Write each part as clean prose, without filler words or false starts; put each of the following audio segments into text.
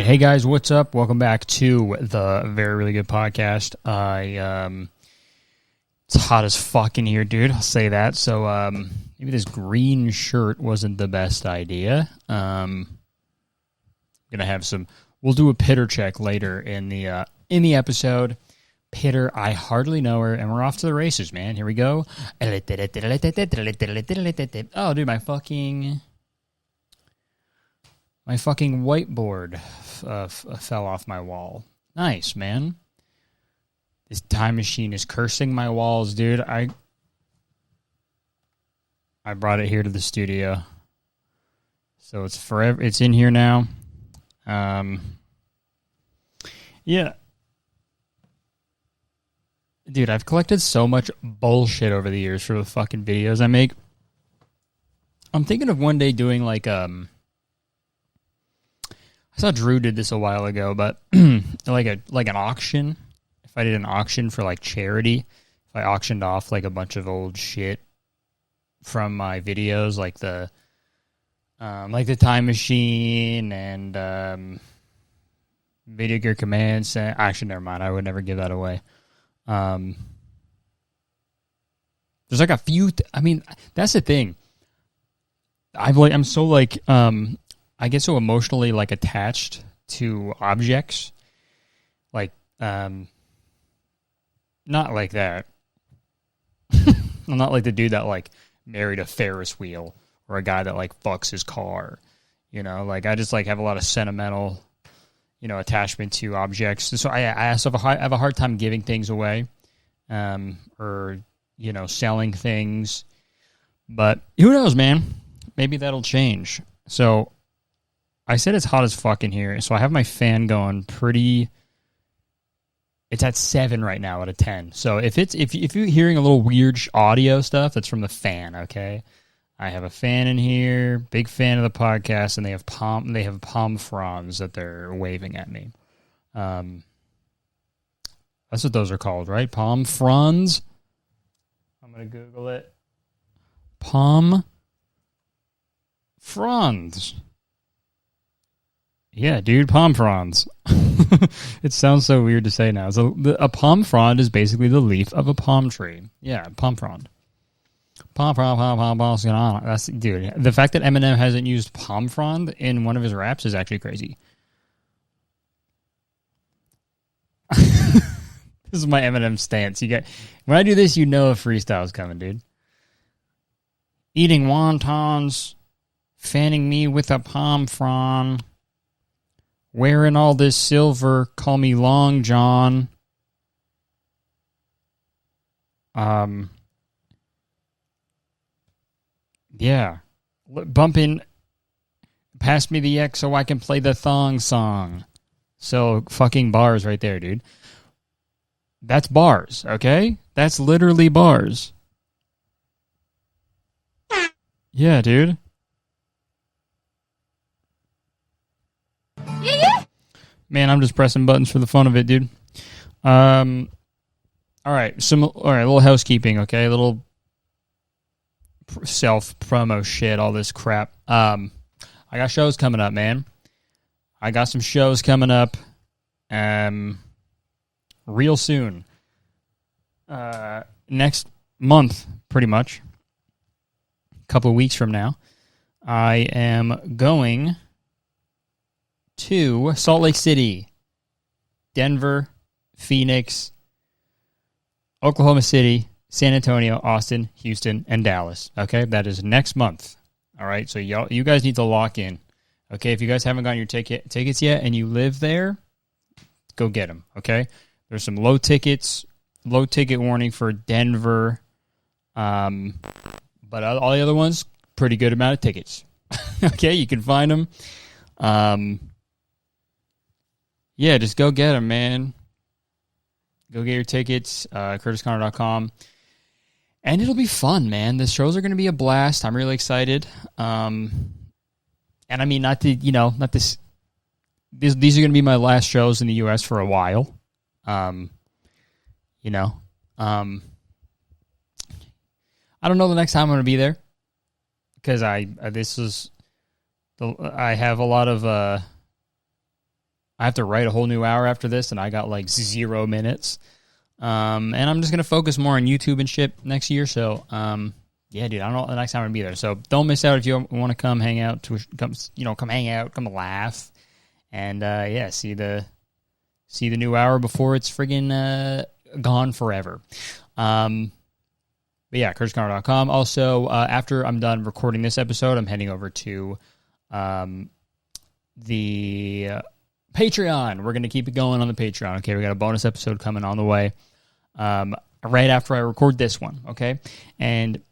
right, hey guys, what's up? Welcome back to the Very Really Good Podcast. It's hot as fuck in here, dude. I'll say that. So maybe this green shirt wasn't the best idea. Gonna have some. We'll do a pitter check later in the episode. Pitter, I hardly know her, and we're off to the races, man. Here we go. Oh, dude, my fucking whiteboard fell off my wall. Nice, man. This time machine is cursing my walls, dude. I brought it here to the studio, so it's forever. It's in here now. Yeah. Dude, I've collected so much bullshit over the years for the fucking videos I make. I'm thinking of one day doing like I saw Drew did this a while ago, but like an auction. If I did an auction for like charity, if I auctioned off like a bunch of old shit from my videos, like the time machine and Video Gear Command Center. Actually, never mind. I would never give that away. There's like a few. I mean, that's the thing. I'm so like I get so emotionally like attached to objects, like not like that. I'm not like the dude that like married a Ferris wheel or a guy that like fucks his car. You know, like I just like have a lot of sentimental, attachment to objects. So I have a hard time giving things away, or selling things. But who knows, man? Maybe that'll change. So I said it's hot as fuck in here, so I have my fan going pretty. It's at 7 right now out of 10. So if you're hearing a little weird audio stuff, that's from the fan. Okay, I have a fan in here. Big fan of the podcast, and they have palm fronds that they're waving at me. That's what those are called, right? Palm fronds. I'm gonna Google it. Palm fronds. Yeah, dude, palm fronds. It sounds so weird to say now. So a palm frond is basically the leaf of a palm tree. Yeah, palm frond. Palm. That's, dude, the fact that Eminem hasn't used palm frond in one of his raps is actually crazy. This is my Eminem stance. When I do this, a freestyle's coming, dude. Eating wontons, fanning me with a palm frond. Wearing all this silver, call me Long John. Yeah. Bumping, pass me the X so I can play the thong song. So fucking bars right there, dude. That's bars, okay? That's literally bars. Yeah, dude. Man, I'm just pressing buttons for the fun of it, dude. All right, a little housekeeping, okay? A little self-promo shit, all this crap. I got shows coming up, man. I got some shows coming up real soon. Next month, pretty much. A couple of weeks from now, I am going to Salt Lake City, Denver, Phoenix, Oklahoma City, San Antonio, Austin, Houston, and Dallas. Okay, that is next month. All right, so you guys need to lock in. Okay, if you guys haven't gotten your tickets yet and you live there, go get them. Okay, there's some low ticket warning for Denver, but all the other ones, pretty good amount of tickets. Okay, you can find them. Yeah, just go get them, man. Go get your tickets, CurtisConnor.com. And it'll be fun, man. The shows are going to be a blast. I'm really excited. And I mean, these are going to be my last shows in the U.S. for a while. I don't know the next time I'm going to be there. Because I have a lot of I have to write a whole new hour after this, and I got like 0 minutes. And I'm just going to focus more on YouTube and shit next year. So, yeah, dude, I don't know the next time I'm going to be there. So don't miss out if you want to come hang out, come hang out, come laugh. And, yeah, see the new hour before it's friggin' gone forever. But yeah, CurtisConnor.com. Also, after I'm done recording this episode, I'm heading over to the Patreon. We're going to keep it going on the Patreon. Okay, we got a bonus episode coming on the way right after I record this one. Okay, and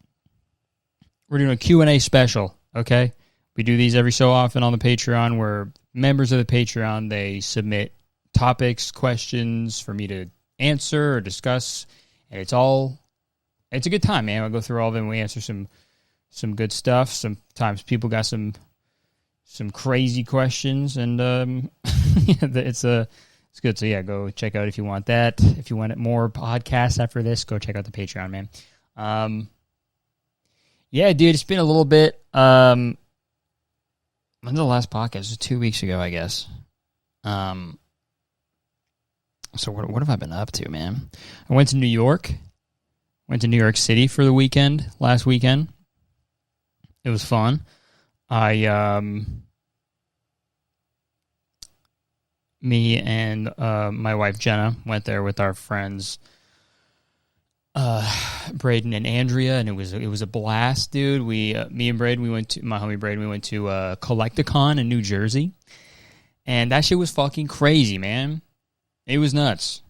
we're doing a Q&A special. Okay, we do these every so often on the Patreon where members of the Patreon, they submit topics, questions for me to answer or discuss, and it's a good time, man. We'll go through all of them. We answer some good stuff. Sometimes people got some crazy questions, and it's good. So yeah, go check out if you want that. If you want more podcasts after this, go check out the Patreon, man. Yeah, dude, it's been a little bit. When's the last podcast? It was 2 weeks ago, I guess. So what have I been up to, man? I went to New York. Went to New York City for the weekend, last weekend. It was fun. Me and my wife Jenna went there with our friends Braden and Andrea, and it was a blast, dude. Me and Braden, my homie Braden, we went to Collecticon in New Jersey, and that shit was fucking crazy, man. It was nuts.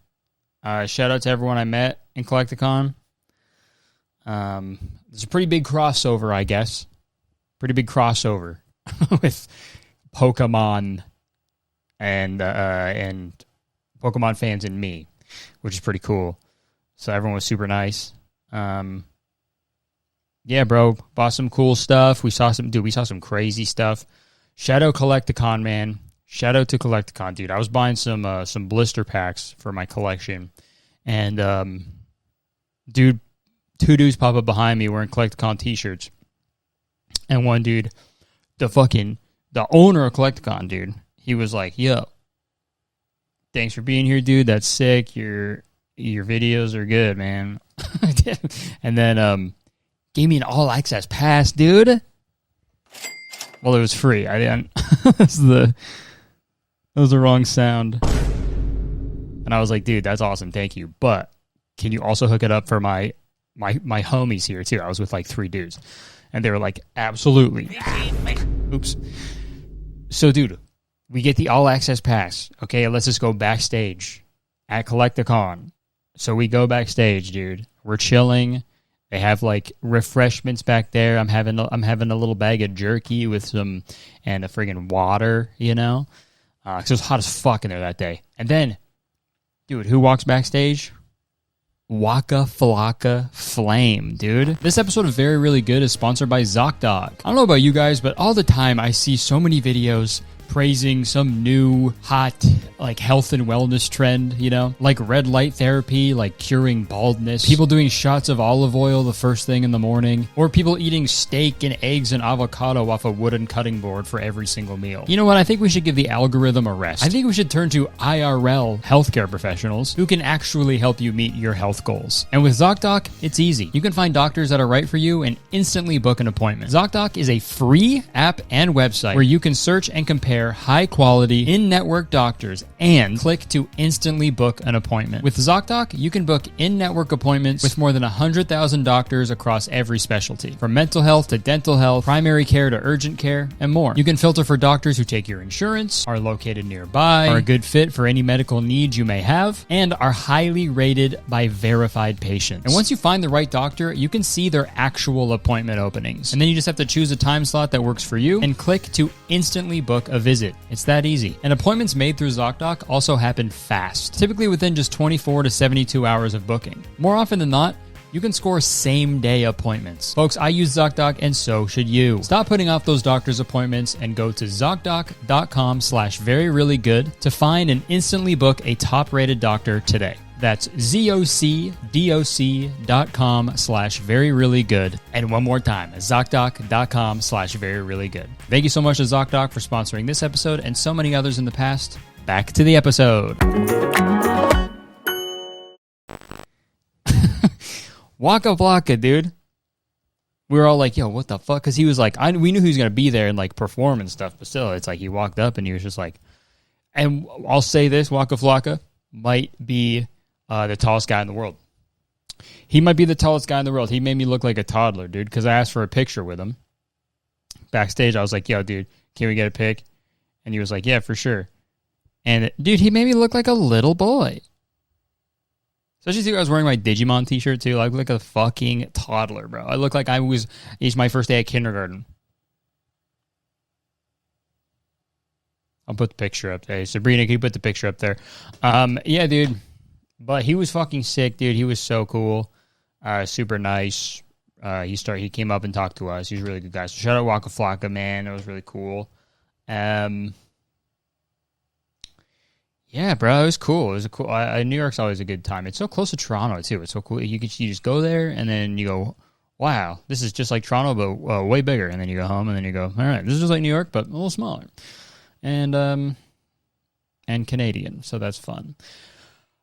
Shout out to everyone I met in Collecticon. There's a pretty big crossover, I guess. Pretty big crossover with Pokemon and Pokemon fans and me, which is pretty cool. So everyone was super nice. Yeah, bro, bought some cool stuff. We saw some crazy stuff. Shout out Collecticon, man. Shout out to Collecticon, dude. I was buying some blister packs for my collection, and dude, 2 dudes pop up behind me wearing Collecticon t-shirts, and one dude, the owner of Collecticon, dude, he was like, "Yo, thanks for being here, dude. That's sick. Your videos are good, man." And then gave me an all access pass, dude. Well, it was free. I didn't. That was the wrong sound. And I was like, dude, that's awesome. Thank you. But can you also hook it up for my homies here too? I was with like 3 dudes, and they were like, absolutely. Oops. So, dude, we get the all access pass. Okay, let's just go backstage at Collecticon. So we go backstage, dude. We're chilling. They have like refreshments back there. I'm having a little bag of jerky with and a friggin' water, you know, because it was hot as fuck in there that day. And then, dude, who walks backstage? Woka, Flocka, Flame, dude. This episode of Very Really Good is sponsored by ZocDoc. I don't know about you guys, but all the time I see so many videos praising some new hot like health and wellness trend, you know, like red light therapy, like curing baldness, people doing shots of olive oil the first thing in the morning, or people eating steak and eggs and avocado off a wooden cutting board for every single meal. You know what? I think we should give the algorithm a rest. I think we should turn to IRL healthcare professionals who can actually help you meet your health goals. And with ZocDoc, it's easy. You can find doctors that are right for you and instantly book an appointment. ZocDoc is a free app and website where you can search and compare high-quality, in-network doctors and click to instantly book an appointment. With ZocDoc, you can book in-network appointments with more than 100,000 doctors across every specialty, from mental health to dental health, primary care to urgent care, and more. You can filter for doctors who take your insurance, are located nearby, are a good fit for any medical needs you may have, and are highly rated by verified patients. And once you find the right doctor, you can see their actual appointment openings. And then you just have to choose a time slot that works for you and click to instantly book a visit. It's that easy. And appointments made through ZocDoc also happen fast, typically within just 24 to 72 hours of booking. More often than not, you can score same-day appointments. Folks, I use ZocDoc, and so should you. Stop putting off those doctor's appointments and go to ZocDoc.com/veryreallygood to find and instantly book a top-rated doctor today. That's ZocDoc.com/veryreallygood. And one more time, ZocDoc.com/veryreallygood. Thank you so much to ZocDoc for sponsoring this episode and so many others in the past. back to the episode. Waka Flocka, dude. We were all like, yo, what the fuck? Because he was like, we knew he was going to be there and like perform and stuff, but still, it's like he walked up and he was just like, and I'll say this, Waka Flocka might be the tallest guy in the world. He might be the tallest guy in the world. He made me look like a toddler, dude, because I asked for a picture with him. Backstage, I was like, yo, dude, can we get a pic? And he was like, yeah, for sure. And, dude, he made me look like a little boy. Especially since I was wearing my Digimon t-shirt, too. I look like a fucking toddler, bro. I look like it's my first day at kindergarten. I'll put the picture up there. Sabrina, can you put the picture up there? Yeah, dude. But he was fucking sick, dude. He was so cool. Super nice. He came up and talked to us. He's a really good guy. So shout out Waka Flocka, man. It was really cool. Yeah, bro, it was cool. It was cool. New York's always a good time. It's so close to Toronto too. It's so cool. You just go there and then you go, wow, this is just like Toronto, but way bigger. And then you go home and then you go, all right, this is just like New York, but a little smaller, and Canadian. So that's fun.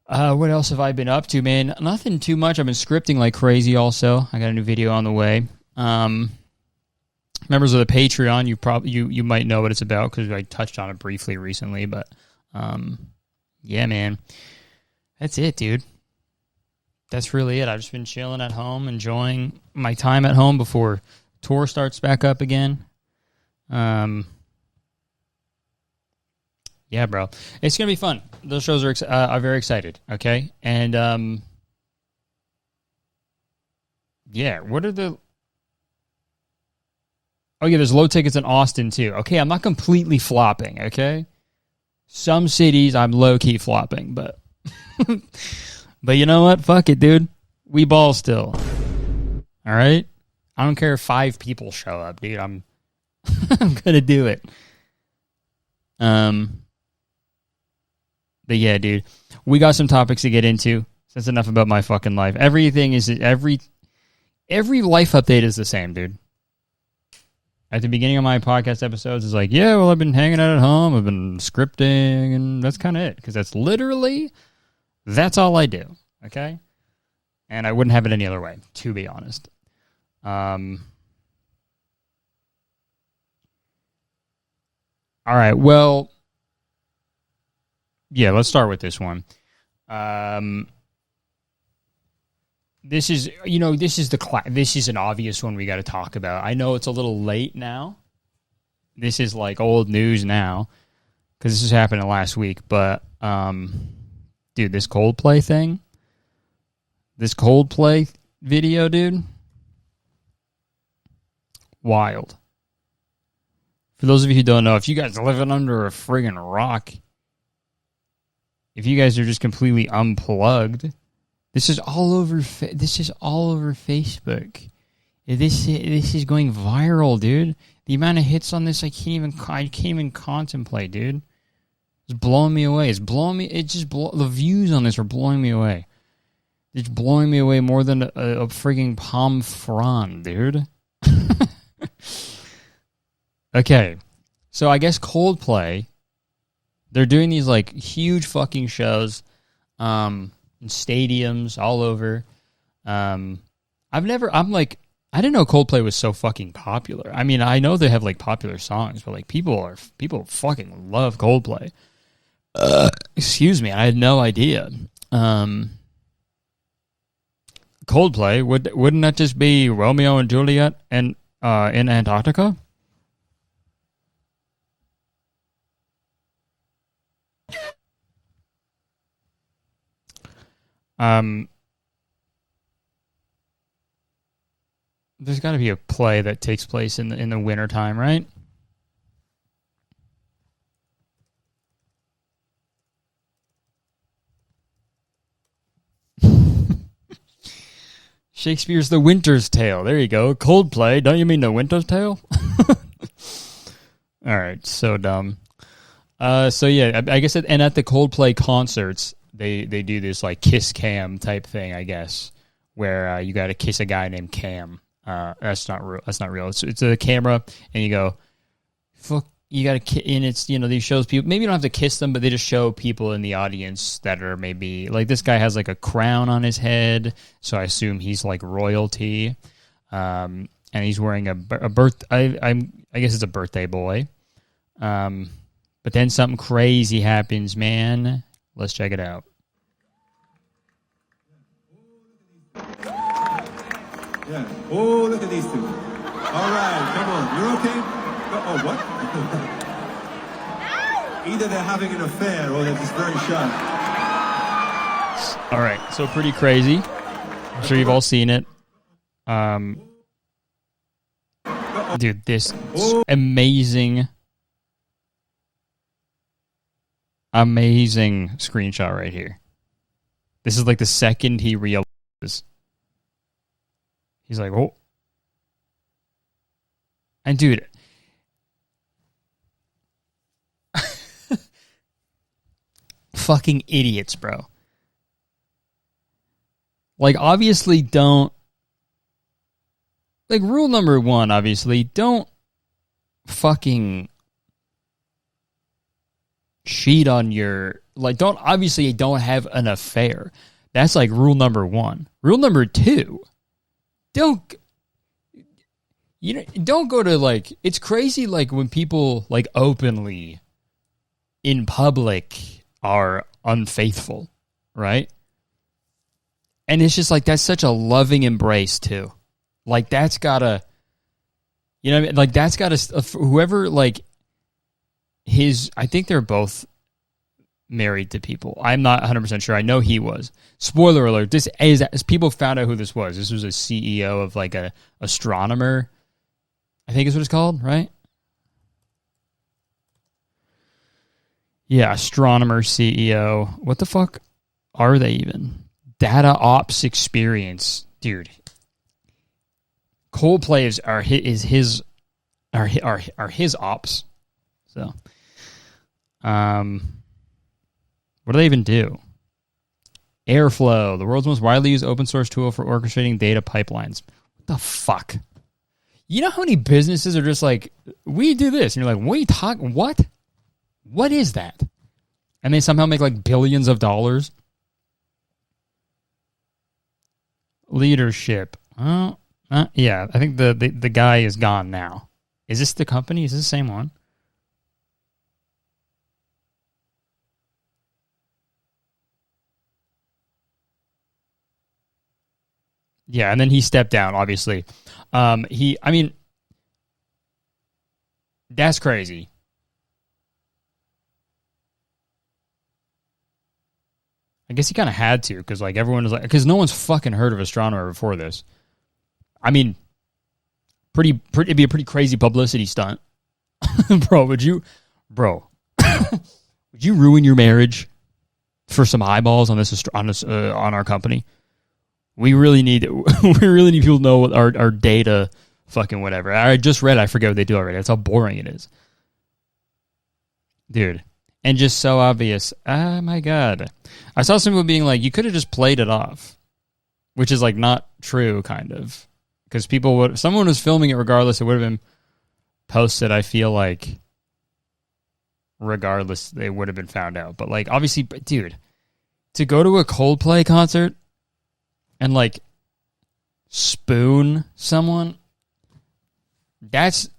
What else have I been up to, man? Nothing too much. I've been scripting like crazy. Also, I got a new video on the way. Members of the Patreon, you might know what it's about because I touched on it briefly recently, but. Yeah, man. That's it, dude. That's really it. I've just been chilling at home, enjoying my time at home before tour starts back up again. Yeah, bro. It's going to be fun. Those shows are very excited, okay? And, yeah, what are the... Oh, yeah, there's low tickets in Austin, too. Okay, I'm not completely flopping, okay? Some cities I'm low-key flopping, but but you know what? Fuck it, dude. We ball still. All right? I don't care if 5 people show up, dude. I'm I'm going to do it. But yeah, dude. We got some topics to get into. That's enough about my fucking life. Every life update is the same, dude. At the beginning of my podcast episodes, it's like, yeah, well, I've been hanging out at home. I've been scripting, and that's kind of it. Because that's all I do, okay? And I wouldn't have it any other way, to be honest. All right, well, yeah, let's start with this one. This is an obvious one we got to talk about. I know it's a little late now. This is like old news now because this is happening last week. But, dude, this Coldplay thing, this Coldplay video, dude, wild. For those of you who don't know, if you guys are living under a friggin' rock, if you guys are just completely unplugged. This is all over Facebook. This is going viral, dude. The amount of hits on this, I can't even contemplate, dude. It's blowing me away. The views on this are blowing me away. It's blowing me away more than a frigging palm frond, dude. Okay, so I guess Coldplay, they're doing these like huge fucking shows, in stadiums all over. I didn't know Coldplay was so fucking popular. I mean, I know they have like popular songs, but like people fucking love Coldplay. Excuse me, I had no idea. Coldplay, wouldn't that just be Romeo and Juliet and in Antarctica? There's got to be a play that takes place in the wintertime, right? Shakespeare's The Winter's Tale. There you go. Coldplay. Don't you mean The Winter's Tale? All right. So dumb. So yeah, I guess and at the Coldplay concerts, they do this like kiss cam type thing, I guess, where you got to kiss a guy named Cam. That's not real. It's a camera, and you go, fuck you got to, and it's, these shows people, maybe you don't have to kiss them, but they just show people in the audience that are maybe, like, this guy has, like, a crown on his head, so I assume he's, like, royalty, and he's wearing I guess it's a birthday boy, but then something crazy happens, man. Let's check it out. Yeah. Oh, look at these two. All right, come on. You're okay? Oh, what? Either they're having an affair or they're just very shy. All right, so pretty crazy. I'm sure you've all seen it. Dude, this amazing screenshot right here. This is like the second he realizes. He's like, oh. And dude, fucking idiots, bro. Like, obviously don't, like, rule number one, obviously, don't fucking cheat on your, like, don't have an affair. That's like rule number one. Rule number two, don't go to, like, it's crazy, like, when people, like, openly in public are unfaithful, right? And it's just like, that's such a loving embrace too. Like, that's gotta, you know what I mean? Like, that's gotta, whoever, like, I think they're both married to people. I'm not 100% sure. I know he was. Spoiler alert, this is, as people found out who this was a CEO of, like, a astronomer, I think is what it's called, right? Yeah, astronomer CEO. What the fuck are they even? Data ops experience, dude. Coldplay are his ops. So, what do they even do? Airflow, the world's most widely used open source tool for orchestrating data pipelines. What the fuck? You know how many businesses are just like, we do this, and you're like, what are you talking? What? What is that? And they somehow make like billions of dollars. Leadership. Yeah, I think the guy is gone now. Is this the company? Is this the same one? Yeah, and then he stepped down, obviously. I mean, that's crazy. I guess he kind of had to, because, like, everyone was like, because no one's fucking heard of astronomer before this. I mean, it'd be a pretty crazy publicity stunt, bro. Would you ruin your marriage for some eyeballs on on our company? We really need people to know what our data, fucking whatever. I just read, I forget what they do already. That's how boring it is, dude. And just so obvious. Oh my god. I saw some people being like, you could have just played it off. Which is, like, not true, kind of. Because someone was filming it regardless, it would have been posted, I feel like. Regardless, they would have been found out. But, like, obviously, dude, to go to a Coldplay concert and, like, spoon someone, that's,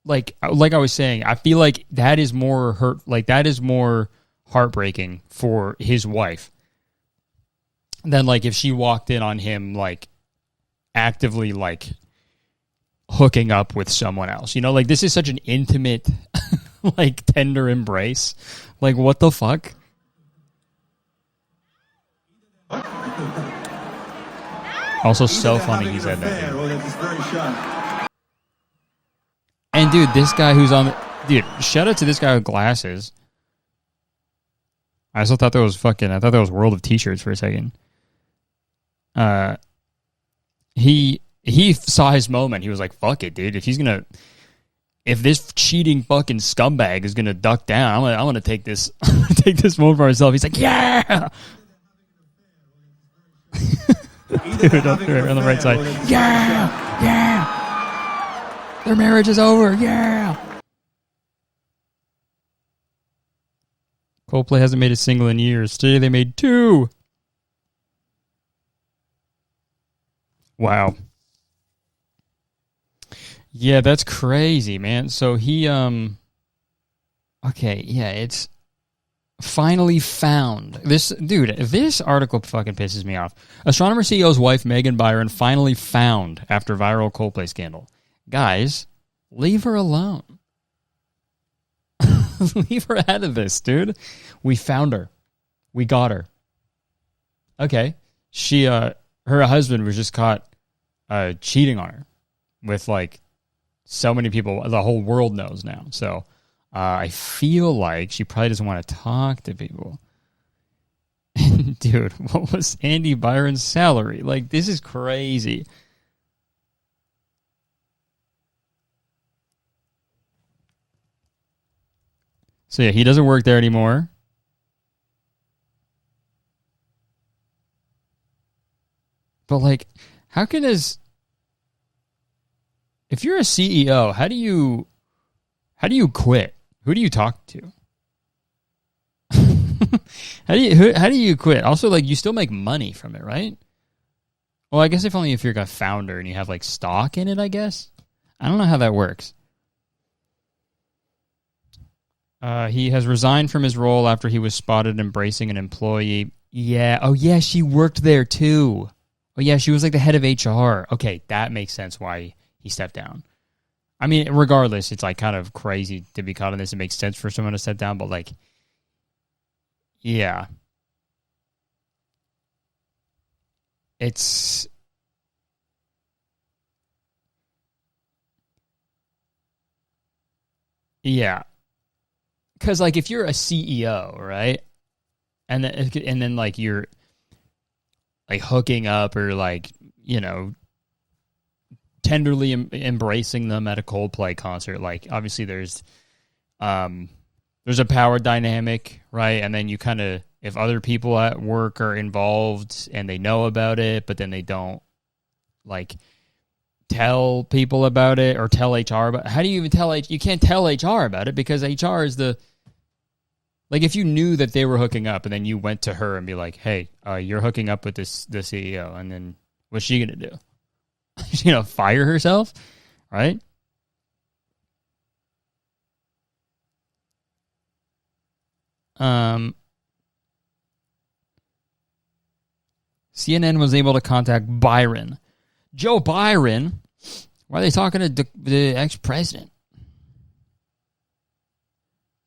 like I was saying, I feel like that is more heartbreaking for his wife than, like, if she walked in on him, like, actively, like, hooking up with someone else. You know, like, this is such an intimate, like, tender embrace. Like, what the fuck? Also, so funny he said that. And, dude, this guy who's on... Dude, shout out to this guy with glasses. I also thought that was I thought that was World of T-shirts for a second. He saw his moment. He was like, fuck it, dude. If this cheating fucking scumbag is gonna duck down, I'm gonna take this moment for myself. He's like, yeah! Dude, up there on the right side. Yeah! Yeah! Their marriage is over, yeah! Coldplay hasn't made a single in years. Today they made 2. Wow. Yeah, that's crazy, man. So he, okay, yeah, it's finally found. This article fucking pisses me off. Astronomer CEO's wife, Megan Byron, finally found after viral Coldplay scandal. Guys, leave her alone. Leave her out of this, dude. We found her. We got her. Okay. She, her husband was just caught cheating on her with, like, so many people. The whole world knows now. So I feel like she probably doesn't want to talk to people. Dude, what was Andy Byron's salary? Like, this is crazy. So yeah, he doesn't work there anymore. But like, how can if you're a CEO, how do you quit? Who do you talk to? How do you quit? Also, like, you still make money from it, right? Well, I guess if you're like a founder and you have like stock in it, I guess. I don't know how that works. He has resigned from his role after he was spotted embracing an employee. Yeah. Oh, yeah, she worked there too. Oh, yeah, she was like the head of HR. Okay, that makes sense why he stepped down. I mean, regardless, it's like kind of crazy to be caught in this. It makes sense for someone to step down, but like, yeah. It's... Yeah. Because, like, if you're a CEO, right, and then like you're like hooking up or like, you know, tenderly embracing them at a Coldplay concert, like obviously there's a power dynamic, right? And then you kind of, if other people at work are involved and they know about it, but then they don't like tell people about it or tell HR about it. How do you even tell you can't tell HR about it because HR is the, like, if you knew that they were hooking up and then you went to her and be like, hey, you're hooking up with the CEO, and then what's she going to do? She's going to fire herself, right? CNN was able to contact Byron. Joe Byron? Why are they talking to the ex-president?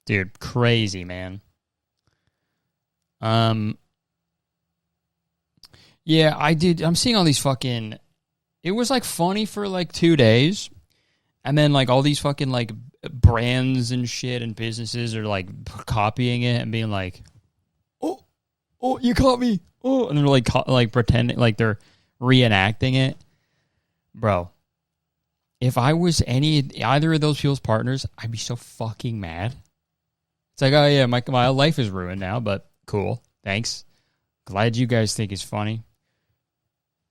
Dude, crazy, man. Yeah, I'm seeing all these fucking... It was, like, funny for, like, 2 days. And then, like, all these fucking, like, brands and shit and businesses are, like, copying it and being like, oh, you caught me. Oh, and they're, like pretending, like, they're reenacting it. Bro, if I was either of those people's partners, I'd be so fucking mad. It's like, oh, yeah, my life is ruined now, but cool. Thanks. Glad you guys think it's funny.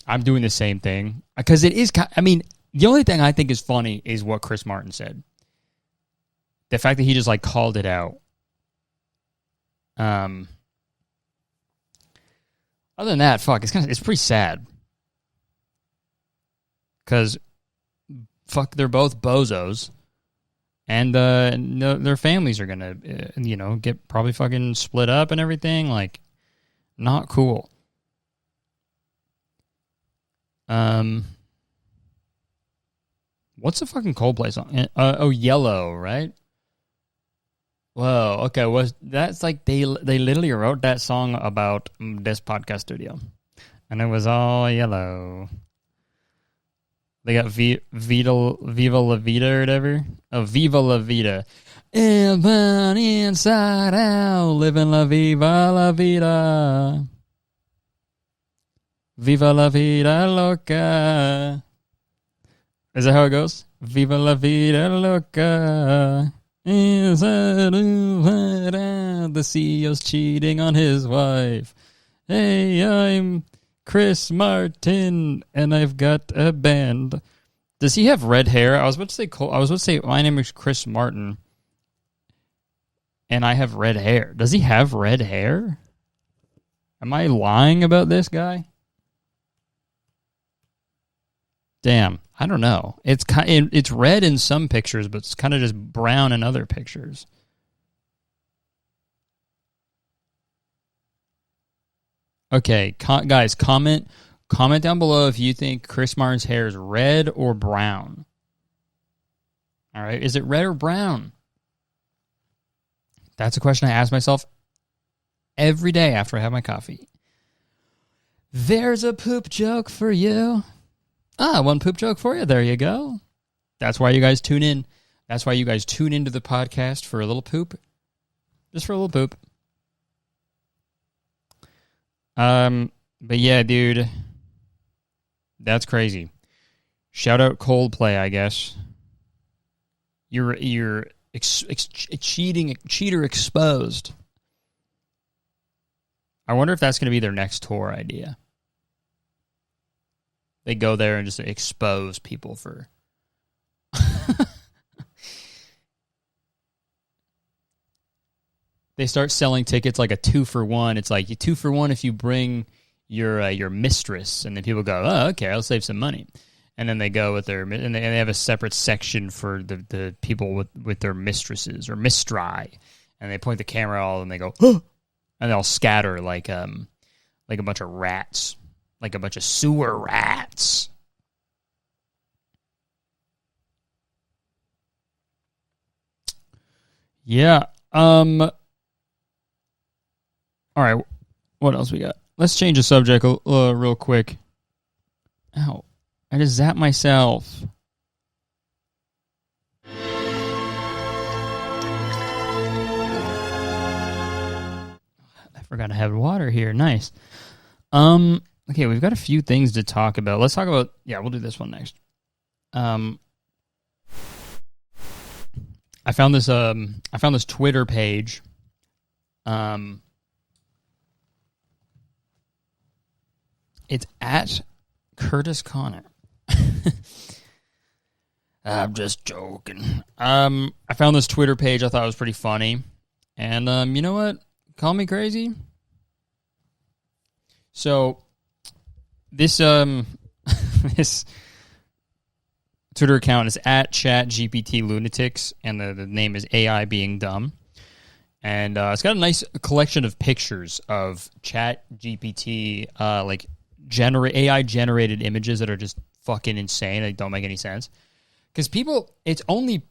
I'm doing the same thing. Because it is, I mean, the only thing I think is funny is what Chris Martin said. The fact that he just, like, called it out. Other than that, fuck, it's pretty sad. Because, fuck, they're both bozos. And their families are going to, get probably fucking split up and everything. Like, not cool. What's the fucking Coldplay song? Yellow, right? Whoa, okay. That's like they literally wrote that song about this podcast studio. And it was all yellow. They got Viva La Vida or whatever. Oh, Viva La Vida. Even inside out, living La Viva La Vida. Viva La Vida Loca. Is that how it goes? Viva La Vida Loca. Inside out, the CEO's cheating on his wife. Hey, I'm Chris Martin, and I've got a band. Does he have red hair? I was about to say my name is Chris Martin. and I have red hair. Does he have red hair? Am I lying about this guy? Damn, I don't know. It's red in some pictures, but it's kind of just brown in other pictures. Okay, guys, comment down below if you think Chris Martin's hair is red or brown. All right, is it red or brown? That's a question I ask myself every day after I have my coffee. There's a poop joke for you. One poop joke for you. There you go. That's why you guys tune in. That's why you guys tune into the podcast for a little poop. Just for a little poop. But yeah, dude. That's crazy. Shout out Coldplay, I guess. You're cheater exposed. I wonder if that's going to be their next tour idea. They go there and just expose people for... They start selling tickets like a 2-for-1. It's like 2-for-1 if you bring your mistress, and then people go, oh, okay, I'll save some money. And then they go with and they have a separate section for the people with their mistresses or mistri, and they point the camera all and they go, oh! And they'll scatter like a bunch of rats. Like a bunch of sewer rats. Yeah. All right. What else we got? Let's change the subject real quick. Ow. I just zapped myself. I forgot to have water here. Nice. Okay, we've got a few things to talk about. Let's talk about... Yeah, we'll do this one next. I found this Twitter page. It's at Curtis Connor. I'm just joking. I found this Twitter page I thought was pretty funny. And you know what? Call me crazy. So... This this Twitter account is at ChatGPT and the name is AI Being Dumb, and it's got a nice collection of pictures of ChatGPT AI generated images that are just fucking insane. They don't make any sense because people. It's only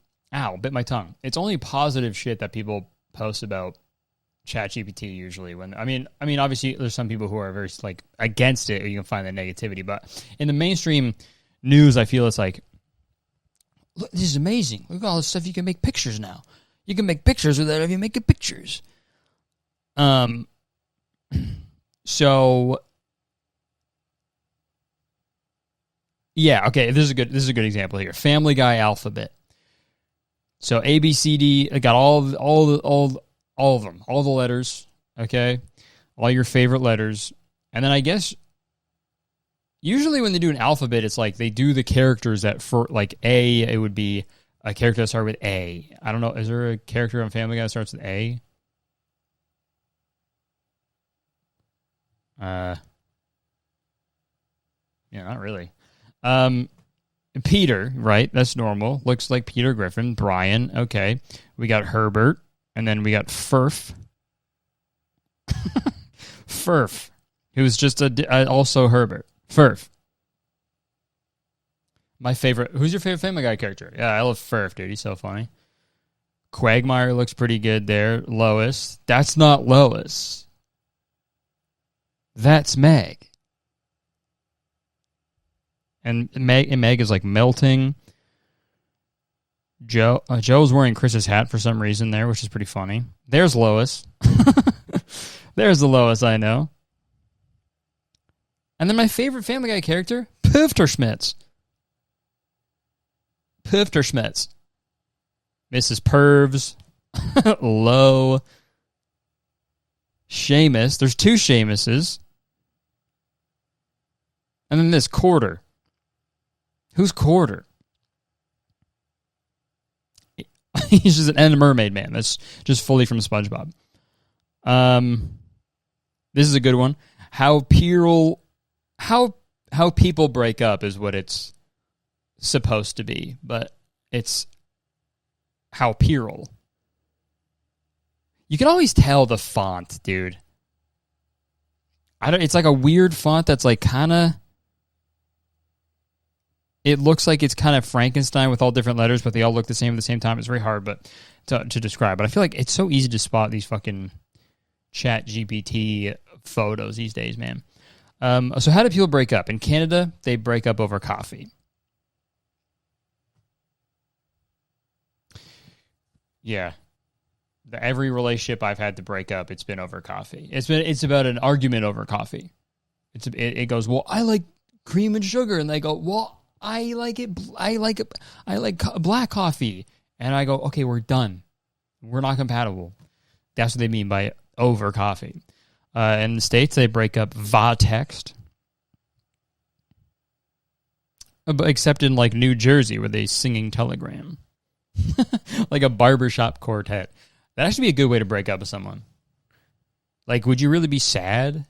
bit my tongue. It's only positive shit that people post about ChatGPT usually. When I mean, obviously, there's some people who are very against it, or you can find the negativity. But in the mainstream news, I feel it's like, look, this is amazing. Look at all this stuff you can make pictures now. You can make pictures without even making pictures. So, yeah, okay. This is a good example here. Family Guy alphabet. So A B C D. I got all of them, all the letters, okay? All your favorite letters. And then I guess usually when they do an alphabet, it's like they do the characters that for like A, it would be a character that starts with A. I don't know, is there a character on Family Guy that starts with A? Yeah, not really. Peter, right? That's normal. Looks like Peter Griffin. Brian, okay. We got Herbert. And then we got Furf. Furf. Who's just also Herbert. Furf. My favorite. Who's your favorite Family Guy character? Yeah, I love Furf, dude. He's so funny. Quagmire looks pretty good there. Lois. That's not Lois. That's Meg. And Meg is like melting. Joe's wearing Chris's hat for some reason there, which is pretty funny. There's Lois. There's the Lois I know. And then my favorite Family Guy character, Pufterschmitz. Pufterschmitz. Mrs. Pervs. Low. Seamus. There's two Seamuses. And then this Quarter. Who's Quarter? He's just and a mermaid man. That's just fully from SpongeBob. This is a good one. How people break up is what it's supposed to be, but it's how Pirl. You can always tell the font, dude. It's like a weird font that's like kind of. It looks like it's kind of Frankenstein with all different letters, but they all look the same at the same time. It's very hard, to describe. But I feel like it's so easy to spot these fucking Chat GPT photos these days, man. So how do people break up? In Canada, they break up over coffee. Yeah. Every relationship I've had to break up, it's been over coffee. It's about an argument over coffee. It goes, well, I like cream and sugar, and they go, well, I like black coffee, and I go, okay, we're done. We're not compatible. That's what they mean by over coffee. In the States, they break up via text, except in like New Jersey, where they singing telegram, like a barbershop quartet. That actually be a good way to break up with someone. Like, would you really be sad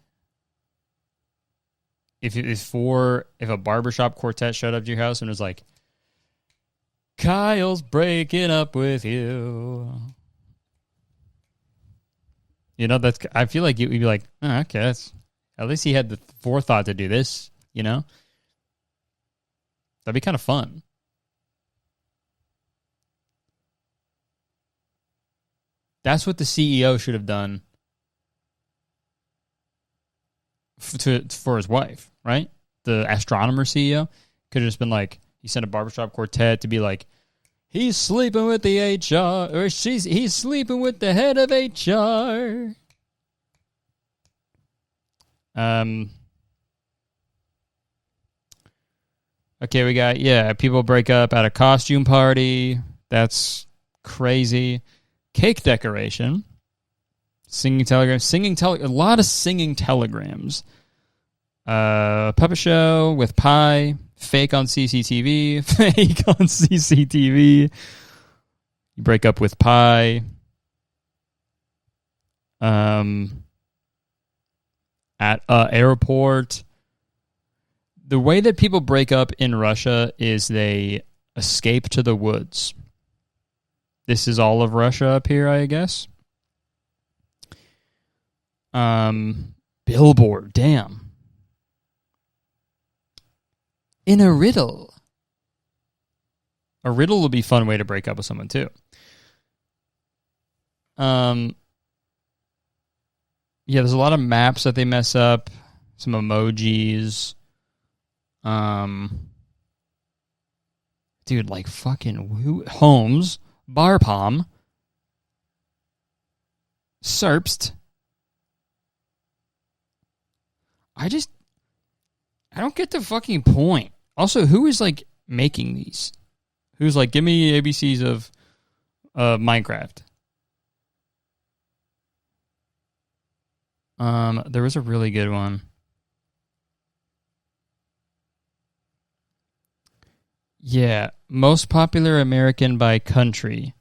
if a barbershop quartet showed up to your house and was like, Kyle's breaking up with you? You know, I feel like you'd be like, oh, okay, at least he had the forethought to do this, you know? That'd be kind of fun. That's what the CEO should have done for his wife, right? The astronomer CEO could have just been like, he sent a barbershop quartet to be like, he's sleeping with the HR, or he's sleeping with the head of HR. Okay, we got, people break up at a costume party. That's crazy. Cake decoration. Singing telegrams. A lot of singing telegrams. Puppet show with pie. Fake on CCTV. Fake on CCTV. You break up with pie. At airport. The way that people break up in Russia is they escape to the woods. This is all of Russia up here, I guess. Billboard, damn. In a riddle. A riddle would be a fun way to break up with someone, too. Yeah, there's a lot of maps that they mess up. Some emojis. Dude, like fucking Holmes. Barpom. Serpst. I don't get the fucking point. Also, who is like making these? Who's like, give me ABCs of Minecraft? There was a really good one. Yeah, most popular American by country.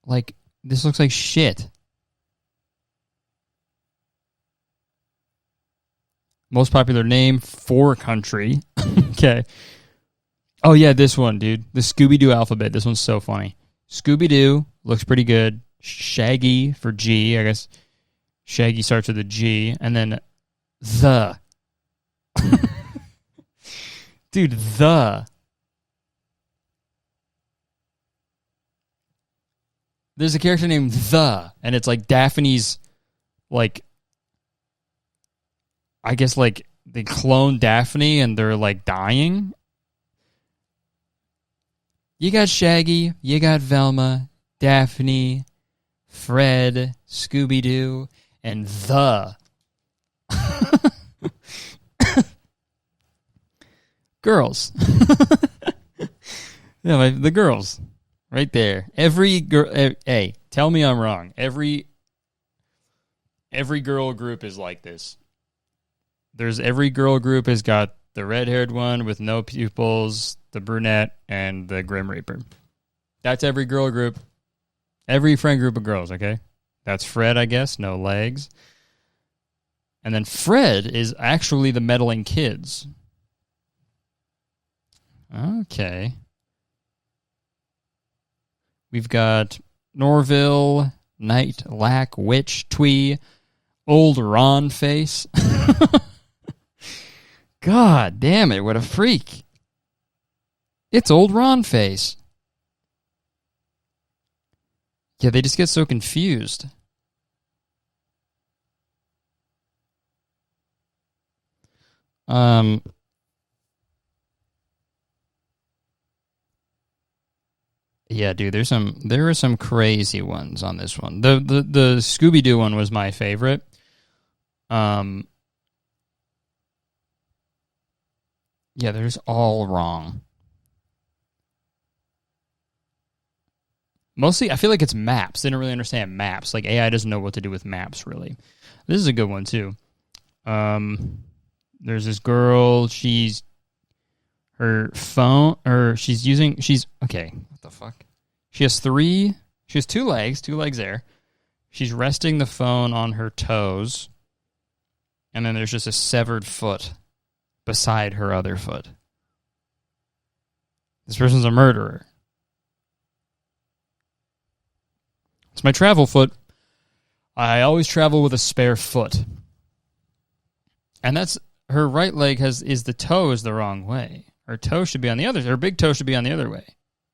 Like, this looks like shit. Most popular name for country. Okay. Oh, yeah, this one, dude. The Scooby-Doo alphabet. This one's so funny. Scooby-Doo looks pretty good. Shaggy for G. I guess Shaggy starts with a G. And then the. Dude, the. There's a character named The, and it's like Daphne's, like, I guess, like, they clone Daphne and they're, like, dying. You got Shaggy, you got Velma, Daphne, Fred, Scooby-Doo, and The. Girls. Yeah, the girls. Right there. Every girl. Hey, tell me I'm wrong. Every girl group is like this. Every girl group has got the red-haired one with no pupils, the brunette, and the Grim Reaper. That's every girl group. Every friend group of girls, okay? That's Fred, I guess, no legs. And then Fred is actually the meddling kids. Okay. We've got Norville, Knight, Lack, Witch, Twee, Old Ron Face. God damn it, what a freak. It's Old Ron Face. Yeah, they just get so confused. Yeah, dude, there are some crazy ones on this one. The Scooby-Doo one was my favorite. Yeah, there's all wrong. Mostly, I feel like it's maps. They don't really understand maps. Like, AI doesn't know what to do with maps, really. This is a good one, too. There's this girl, okay, what the fuck? She has two legs there. She's resting the phone on her toes, and then there's just a severed foot beside her other foot. This person's a murderer. It's my travel foot. I always travel with a spare foot. And that's her right leg is the toe is the wrong way. Her toe should be on the other. Her big toe should be on the other way.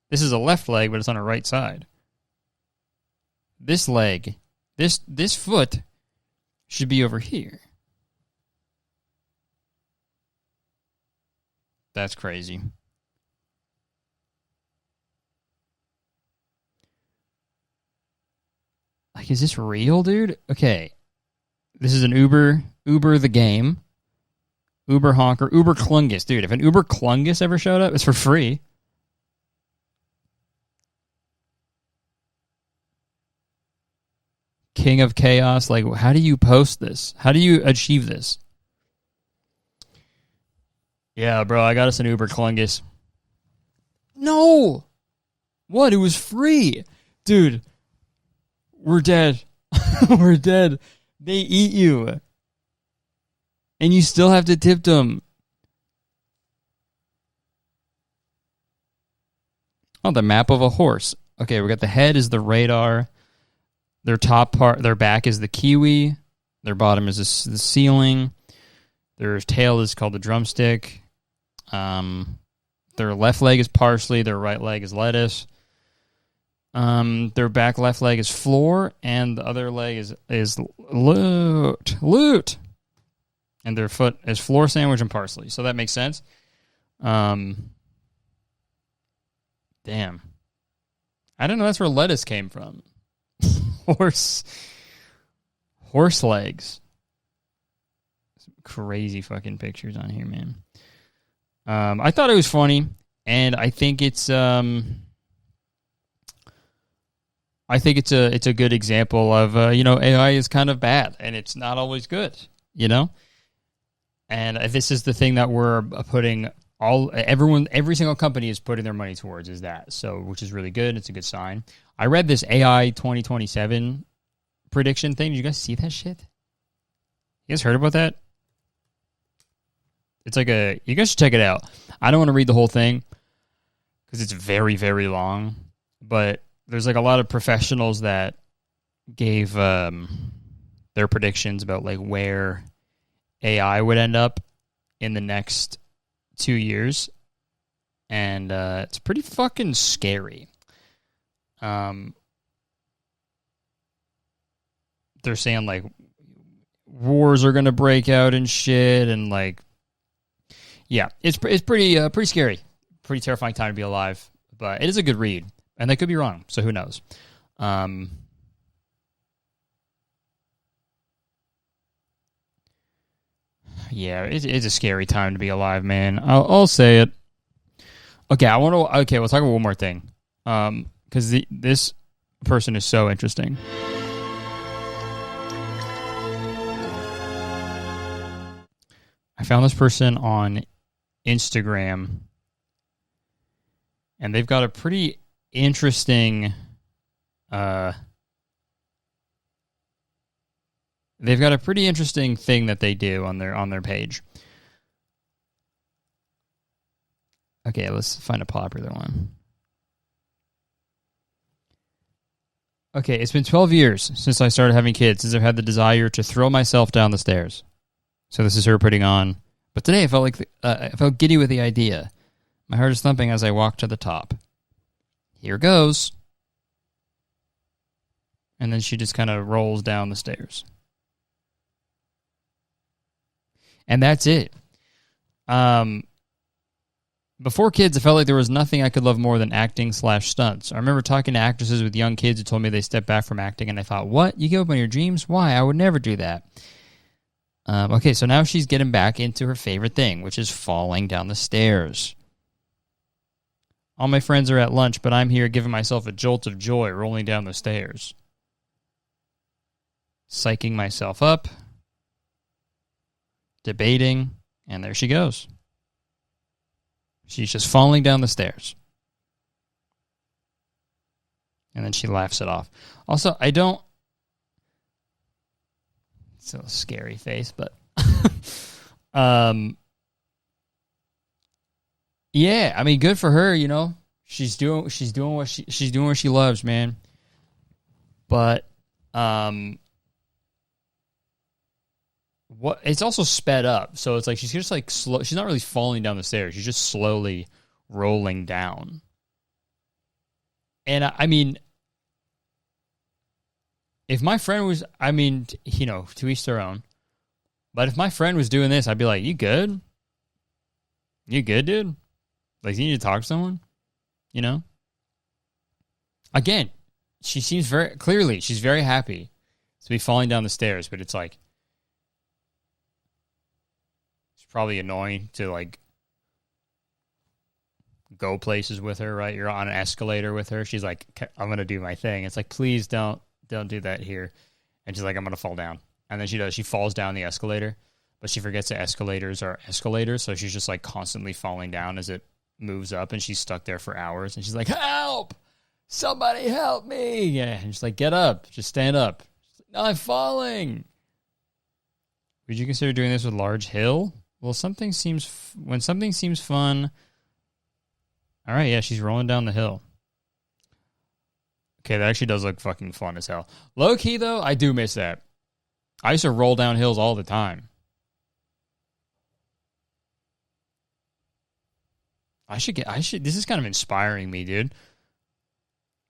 This is a left leg, but it's on her right side. This leg, this foot should be over here. That's crazy. Like, is this real, dude? Okay. This is an Uber the game. Uber honker, Uber Klungus. Dude, if an Uber Klungus ever showed up, it's for free. King of Chaos. Like, how do you post this? How do you achieve this? Yeah, bro, I got us an Uber Klungus. No! What? It was free. Dude, we're dead. We're dead. They eat you. And you still have to tip them. Oh, the map of a horse. Okay, we got the head is the radar. Their back is the kiwi. Their bottom is the ceiling. Their tail is called the drumstick. Their left leg is parsley. Their right leg is lettuce. Their back left leg is floor, and the other leg is loot. And their foot is floor sandwich and parsley. So that makes sense. Damn. I don't know that's where lettuce came from. Horse legs. Some crazy fucking pictures on here, man. I thought it was funny, and I think it's a good example of AI is kind of bad, and it's not always good, And this is the thing that we're putting every single company is putting their money towards is that. So, which is really good. It's a good sign. I read this AI 2027 prediction thing. Did you guys see that shit? You guys heard about that? It's like you guys should check it out. I don't want to read the whole thing because it's very, very long. But there's like a lot of professionals that gave their predictions about like where AI would end up in the next 2 years, and it's pretty fucking scary. They're saying like wars are gonna break out and shit, and like, yeah, it's pretty scary, pretty terrifying time to be alive. But it is a good read, and they could be wrong, so who knows? Yeah, it's a scary time to be alive, man. I'll say it. Okay, we'll talk about one more thing. Because this person is so interesting. I found this person on Instagram, and they've got a pretty interesting thing that they do on their page. Okay, let's find a popular one. Okay, it's been 12 years since I started having kids, since I've had the desire to throw myself down the stairs. So this is her putting on. But today I felt giddy with the idea. My heart is thumping as I walk to the top. Here goes. And then she just kind of rolls down the stairs. And that's it. Before kids, I felt like there was nothing I could love more than acting/stunts. I remember talking to actresses with young kids who told me they stepped back from acting, and I thought, what? You give up on your dreams? Why? I would never do that. Okay, so now she's getting back into her favorite thing, which is falling down the stairs. All my friends are at lunch, but I'm here giving myself a jolt of joy rolling down the stairs. Psyching myself up. Debating, and there she goes. She's just falling down the stairs. And then she laughs it off. Also, it's a scary face, but yeah, I mean, good for her, you know. She's doing what she loves, man. But it's also sped up, so it's like she's just like slow. She's not really falling down the stairs. She's just slowly rolling down. And I mean, if my friend was, I mean, you know, to each their own. But if my friend was doing this, I'd be like, "You good? You good, dude? Like, you need to talk to someone." You know. Again, she seems she's very happy to be falling down the stairs, but it's like, probably annoying to like go places with her, right? You're on an escalator with her. She's like, I'm gonna do my thing. It's like, please don't do that here. And she's like, I'm gonna fall down. And then she falls down the escalator, but she forgets that escalators are escalators, so she's just like constantly falling down as it moves up, and she's stuck there for hours. And she's like, help! Somebody help me! Yeah, and she's like, get up, just stand up. Like, no, I'm falling. Would you consider doing this with large hill? Well, when something seems fun. All right, yeah, she's rolling down the hill. Okay, that actually does look fucking fun as hell. Low key though, I do miss that. I used to roll down hills all the time. I should. This is kind of inspiring me, dude.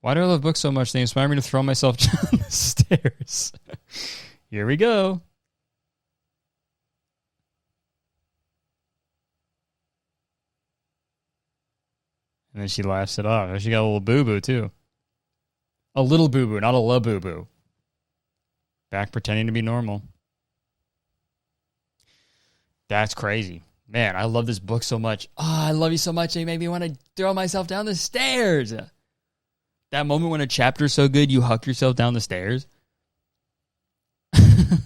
Why do I love books so much? They inspire me to throw myself down the stairs. Here we go. And then she laughs it off. She got a little boo-boo, too. A little boo-boo, not a la boo-boo. Back pretending to be normal. That's crazy. Man, I love this book so much. Oh, I love you so much. It made me want to throw myself down the stairs. That moment when a chapter's so good, you huck yourself down the stairs. The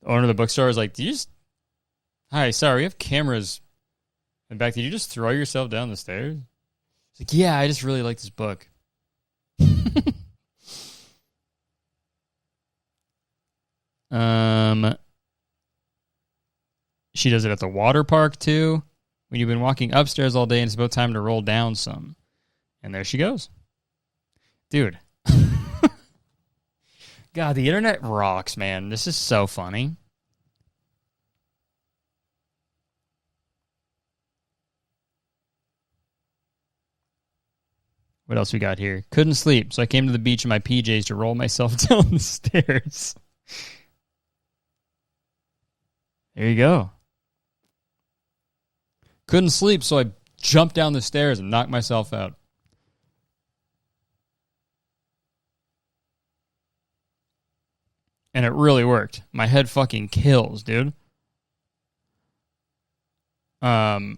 owner of the bookstore is like, hi, sorry, we have cameras. In fact, did you just throw yourself down the stairs? It's like, yeah, I just really like this book. She does it at the water park, too. When you've been walking upstairs all day and it's about time to roll down some. And there she goes. Dude. God, the internet rocks, man. This is so funny. What else we got here? Couldn't sleep, so I came to the beach in my PJs to roll myself down the stairs. There you go. Couldn't sleep, so I jumped down the stairs and knocked myself out. And it really worked. My head fucking kills, dude. Okay,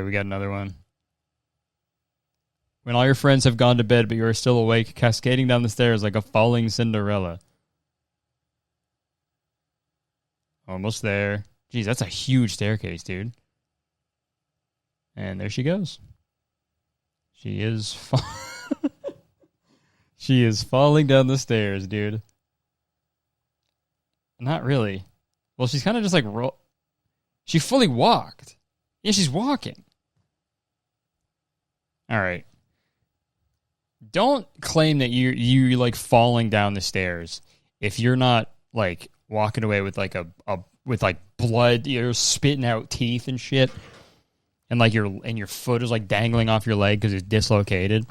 we got another one. When all your friends have gone to bed, but you are still awake, cascading down the stairs like a falling Cinderella. Almost there. Jeez, that's a huge staircase, dude. And there she goes. She is she is falling down the stairs, dude. Not really. Well, she's kind of just like she fully walked. Yeah, she's walking. All right. Don't claim that you're like falling down the stairs if you're not like walking away with like with like blood, you're spitting out teeth and shit, and like your foot is like dangling off your leg because it's dislocated.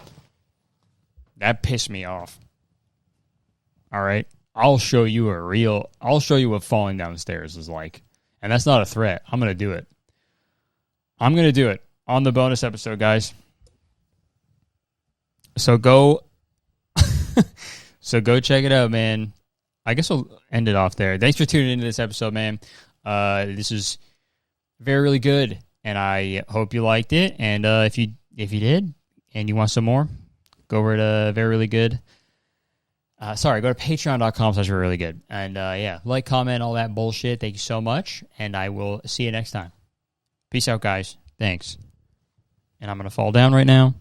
That pissed me off. All right, I'll show you what falling down the stairs is like, and that's not a threat. I'm gonna do it. I'm gonna do it on the bonus episode, guys. So go check it out, man. I guess we'll end it off there. Thanks for tuning into this episode, man. This is very, really good, and I hope you liked it. And if you did, and you want some more, go over to Very Really Good. Go to patreon.com/very really good. And yeah, like, comment, all that bullshit. Thank you so much, and I will see you next time. Peace out, guys. Thanks. And I'm gonna fall down right now.